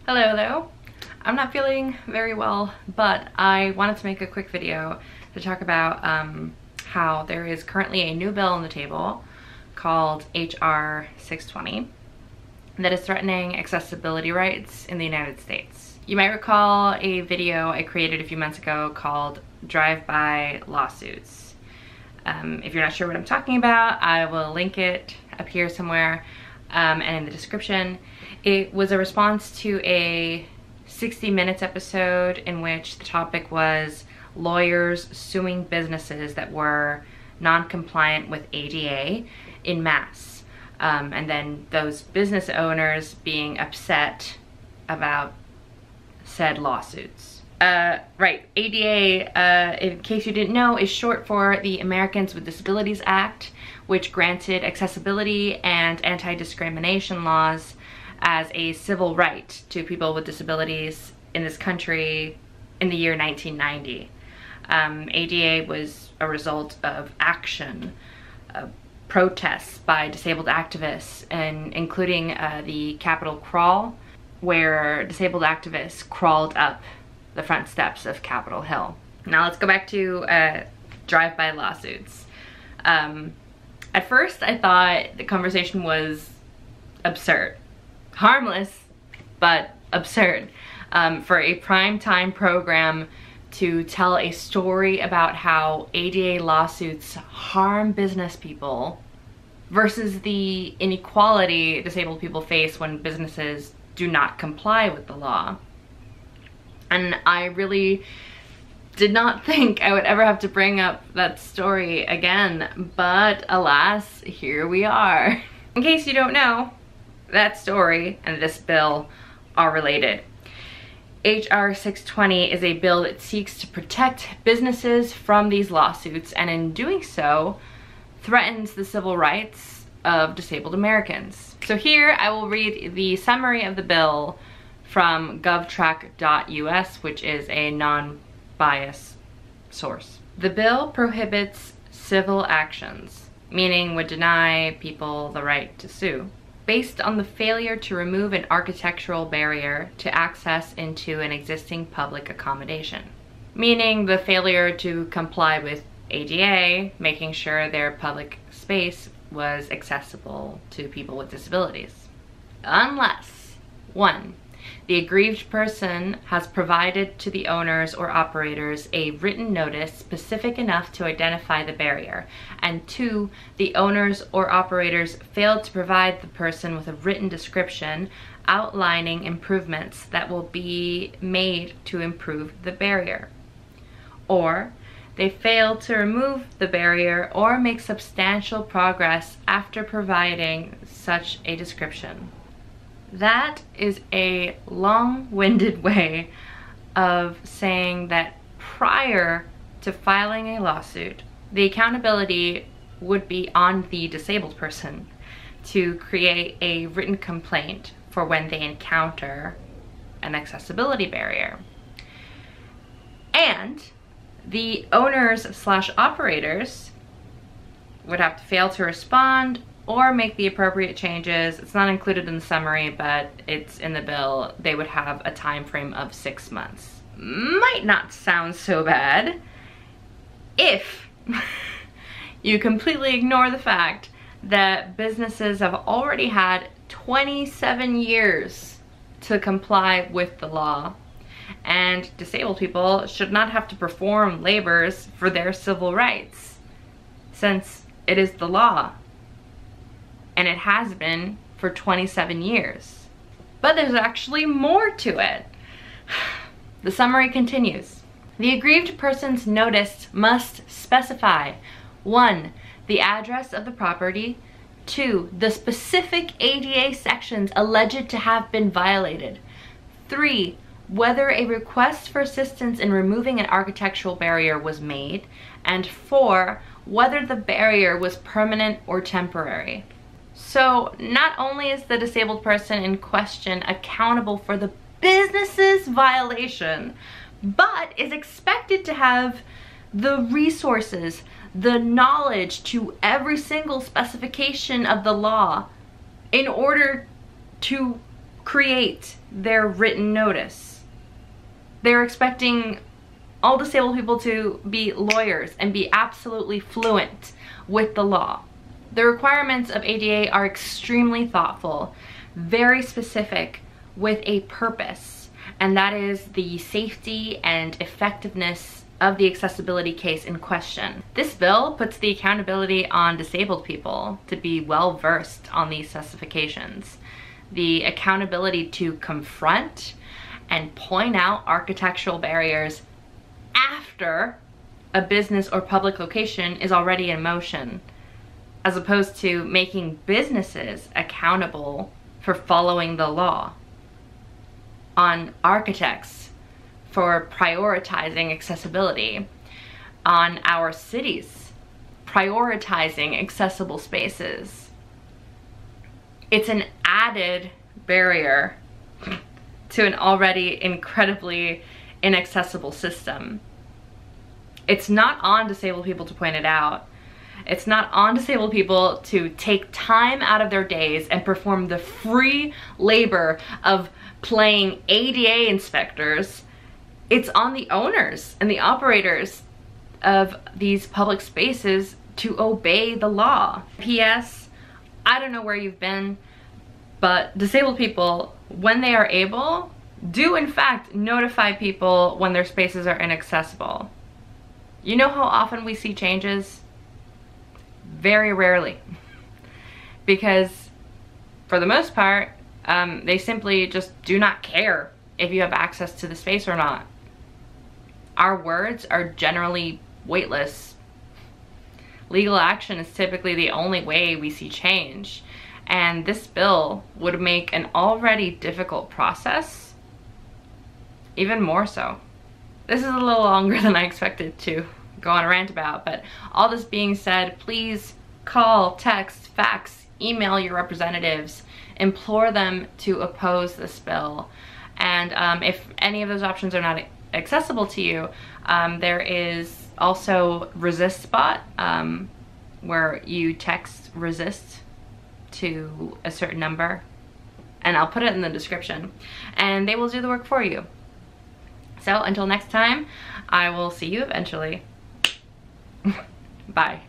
Hello. I'm not feeling very well, but I wanted to make a quick video to talk about how there is currently a new bill on the table called HR 620 that is threatening accessibility rights in the United States. You might recall a video I created a few months ago called Drive-By Lawsuits. If you're not sure what I'm talking about, I will link it up here somewhere and in the description. It was a response to a 60 Minutes episode in which the topic was lawyers suing businesses that were non-compliant with ADA in mass. And then those business owners being upset about said lawsuits. Right, ADA, in case you didn't know, is short for the Americans with Disabilities Act, which granted accessibility and anti-discrimination laws as a civil right to people with disabilities in this country in the year 1990. ADA was a result of action, protests by disabled activists, and including the Capitol crawl, where disabled activists crawled up the front steps of Capitol Hill. Now let's go back to drive-by lawsuits. At first I thought the conversation was absurd. Harmless, but absurd. For a primetime program to tell a story about how ADA lawsuits harm business people versus the inequality disabled people face when businesses do not comply with the law. And I really did not think I would ever have to bring up that story again, but alas, here we are. In case you don't know, that story and this bill are related. HR 620 is a bill that seeks to protect businesses from these lawsuits, and in doing so, threatens the civil rights of disabled Americans. So here I will read the summary of the bill from govtrack.us, which is a non-biased source. The bill prohibits civil actions, meaning would deny people the right to sue, based on the failure to remove an architectural barrier to access into an existing public accommodation. Meaning the failure to comply with ADA, making sure their public space was accessible to people with disabilities. Unless, 1, the aggrieved person has provided to the owners or operators a written notice specific enough to identify the barrier, and 2, the owners or operators failed to provide the person with a written description outlining improvements that will be made to improve the barrier, or they failed to remove the barrier or make substantial progress after providing such a description. That is a long-winded way of saying that prior to filing a lawsuit, the accountability would be on the disabled person to create a written complaint for when they encounter an accessibility barrier. And the owners/operators would have to fail to respond or make the appropriate changes. It's not included in the summary, but it's in the bill. They would have a time frame of 6 months. Might not sound so bad if you completely ignore the fact that businesses have already had 27 years to comply with the law, and disabled people should not have to perform labors for their civil rights, since it is the law. And it has been for 27 years. But there's actually more to it. The summary continues. The aggrieved person's notice must specify 1, the address of the property, 2, the specific ADA sections alleged to have been violated, 3, whether a request for assistance in removing an architectural barrier was made, and 4, whether the barrier was permanent or temporary. So not only is the disabled person in question accountable for the business's violation, but is expected to have the resources, the knowledge to every single specification of the law in order to create their written notice. They're expecting all disabled people to be lawyers and be absolutely fluent with the law. The requirements of ADA are extremely thoughtful, very specific, with a purpose, and that is the safety and effectiveness of the accessibility case in question. This bill puts the accountability on disabled people to be well versed on these specifications. The accountability to confront and point out architectural barriers after a business or public location is already in motion, as opposed to making businesses accountable for following the law, on architects for prioritizing accessibility, on our cities prioritizing accessible spaces. It's an added barrier to an already incredibly inaccessible system. It's not on disabled people to point it out. It's not on disabled people to take time out of their days and perform the free labor of playing ADA inspectors. It's on the owners and the operators of these public spaces to obey the law. P.S. I don't know where you've been, but disabled people, when they are able, do in fact notify people when their spaces are inaccessible. You know how often we see changes? Very rarely. Because for the most part, they simply just do not care if you have access to the space or not. Our words are generally weightless. Legal action is typically the only way we see change, and this bill would make an already difficult process even more so. This is a little longer than I expected to go on a rant about, but all this being said, please call, text, fax, email your representatives, implore them to oppose this bill. And if any of those options are not accessible to you, there is also ResistBot, where you text resist to a certain number, and I'll put it in the description, and they will do the work for you. So until next time, I will see you eventually. Bye.